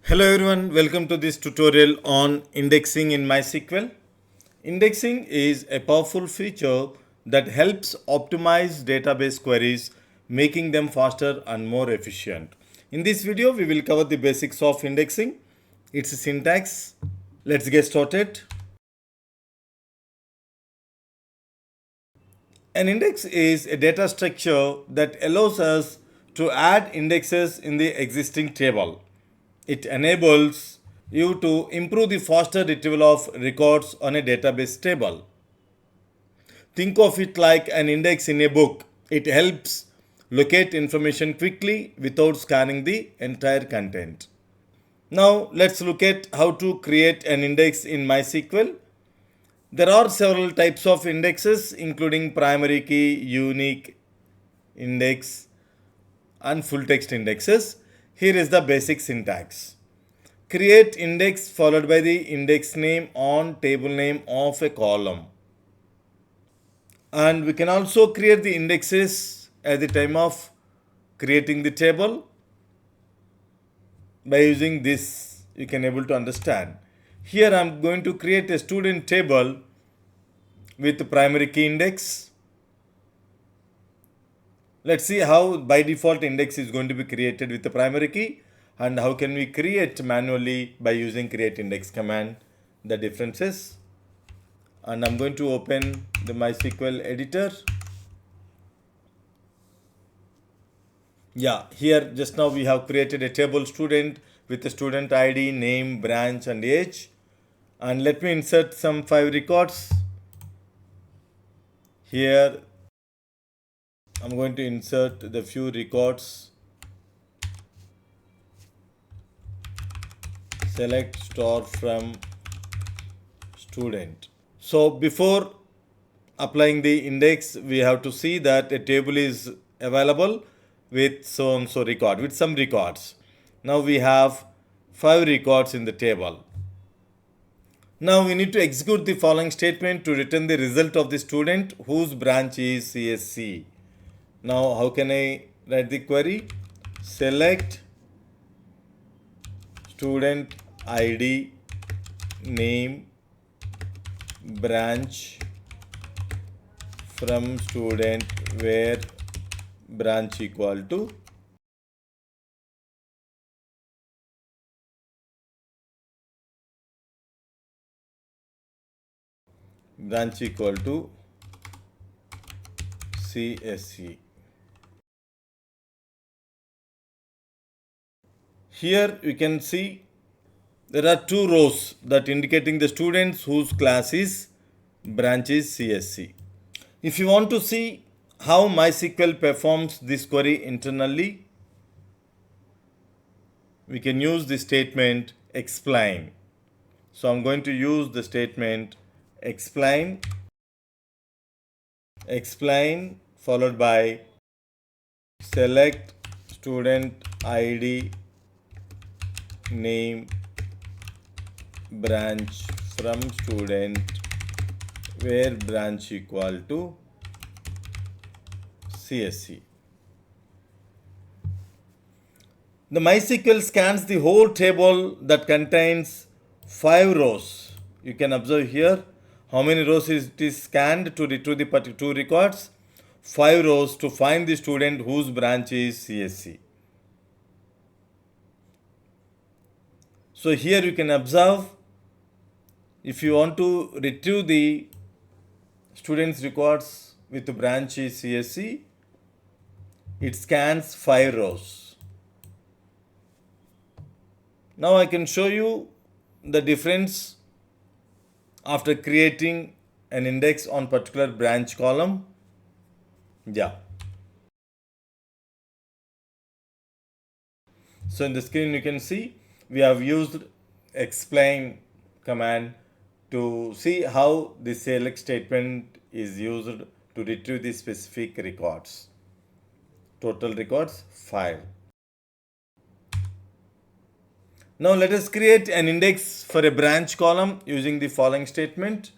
Hello everyone, welcome to this tutorial on indexing in MySQL. Indexing is a powerful feature that helps optimize database queries, making them faster and more efficient. In this video, we will cover the basics of indexing, its syntax. Let's get started. An index is a data structure that allows us to add indexes in the existing table. It enables you to improve the faster retrieval of records on a database table. Think of it like an index in a book. It helps locate information quickly without scanning the entire content. Now let's look at how to create an index in MySQL. There are several types of indexes including primary key, unique index and full text indexes. Here is the basic syntax. Create index followed by the index name on table name of a column. And we can also create the indexes at the time of creating the table. By using this, you can able to understand. Here I am going to create a student table with primary key index. Let's see how by default index is going to be created with the primary key and how can we create manually by using create index command, the differences. And I'm going to open the MySQL editor. Yeah, here just now we have created a table student with the student ID, name, branch and age. And let me insert some 5 records. Here I'm going to insert the few records. Select star from student. So before applying the index, we have to see that a table is available with so and so record, with some records. Now we have 5 records in the table. Now we need to execute the following statement to return the result of the student whose branch is CSC. Now how can I write the query? Select student ID, name, branch from student where branch equal to CSC. Here you can see there are 2 rows that indicating the students whose class is branch is CSC. If you want to see how MySQL performs this query internally, we can use the statement explain. So I'm going to use the statement explain followed by select student ID, name, branch from student where branch equal to CSC. The MySQL scans the whole table that contains 5 rows. You can observe here how many rows it is scanned to retrieve the particular 2 records. 5 rows to find the student whose branch is CSC. So here you can observe if you want to retrieve the students records with the branch is CSC, it scans 5 rows. Now I can show you the difference after creating an index on particular branch column. Yeah. So in the screen you can see we have used explain command to see how the select statement is used to retrieve the specific records. Total records 5. Now let us create an index for a branch column using the following statement.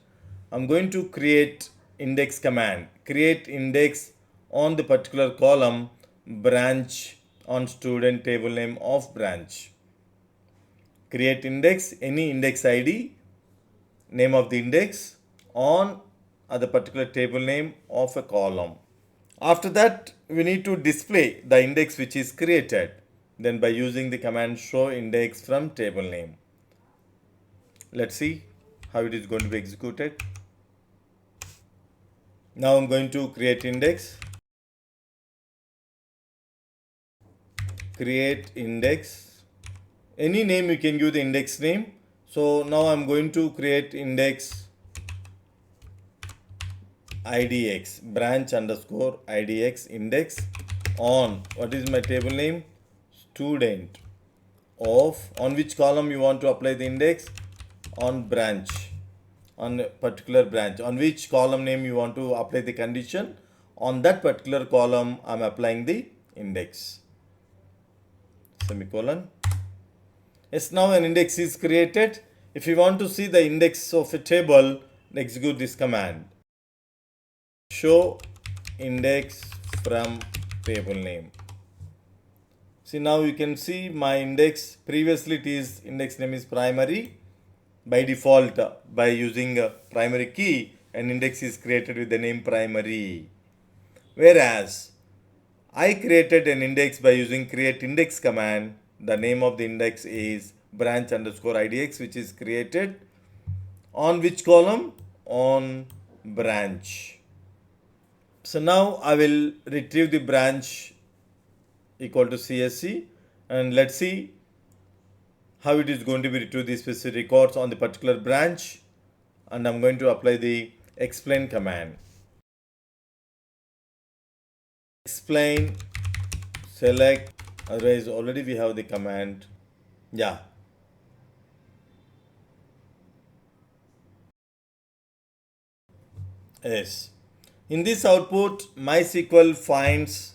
I'm going to create index command. Create index on the particular column branch on student table name of branch. create index, any index ID, name of the index on the particular table name of a column. After that, we need to display the index which is created. Then by using the command show index from table name. Let's see how it is going to be executed. Now I'm going to create index. Create index. Any name you can give the index name. So now I'm going to create index idx, branch underscore idx index on, what is my table name? Student of, on which column you want to apply the index? On branch, on a particular branch. On which column name you want to apply the condition? On that particular column I'm applying the index. Semicolon. Yes, now an index is created. If you want to see the index of a table, execute this command. Show index from table name. See, now you can see my index. Previously it is index name is primary. By default, by using a primary key, an index is created with the name primary. Whereas I created an index by using create index command. The name of the index is branch underscore idx, which is created on which column? On branch. So now I will retrieve the branch equal to CSC, and let's see how it is going to be retrieve the specific records on the particular branch. And I'm going to apply the explain command. Explain, select, otherwise already we have the command. Yeah. Yes. In this output, MySQL finds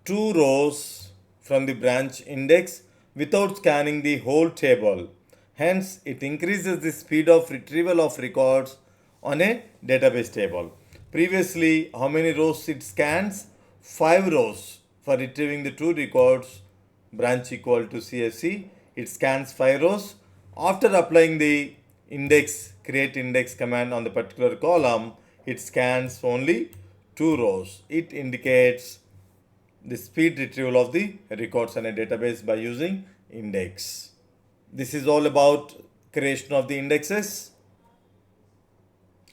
two rows from the branch index without scanning the whole table. Hence, it increases the speed of retrieval of records on a database table. Previously, how many rows it scans? 5 rows for retrieving the two records. Branch equal to CSC. It scans 5 rows. After applying the index, create index command on the particular column, it scans only 2 rows. It indicates the speed retrieval of the records in a database by using index. This is all about creation of the indexes.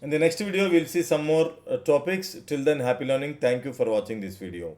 In the next video, we'll see some more topics. Till then, happy learning. Thank you for watching this video.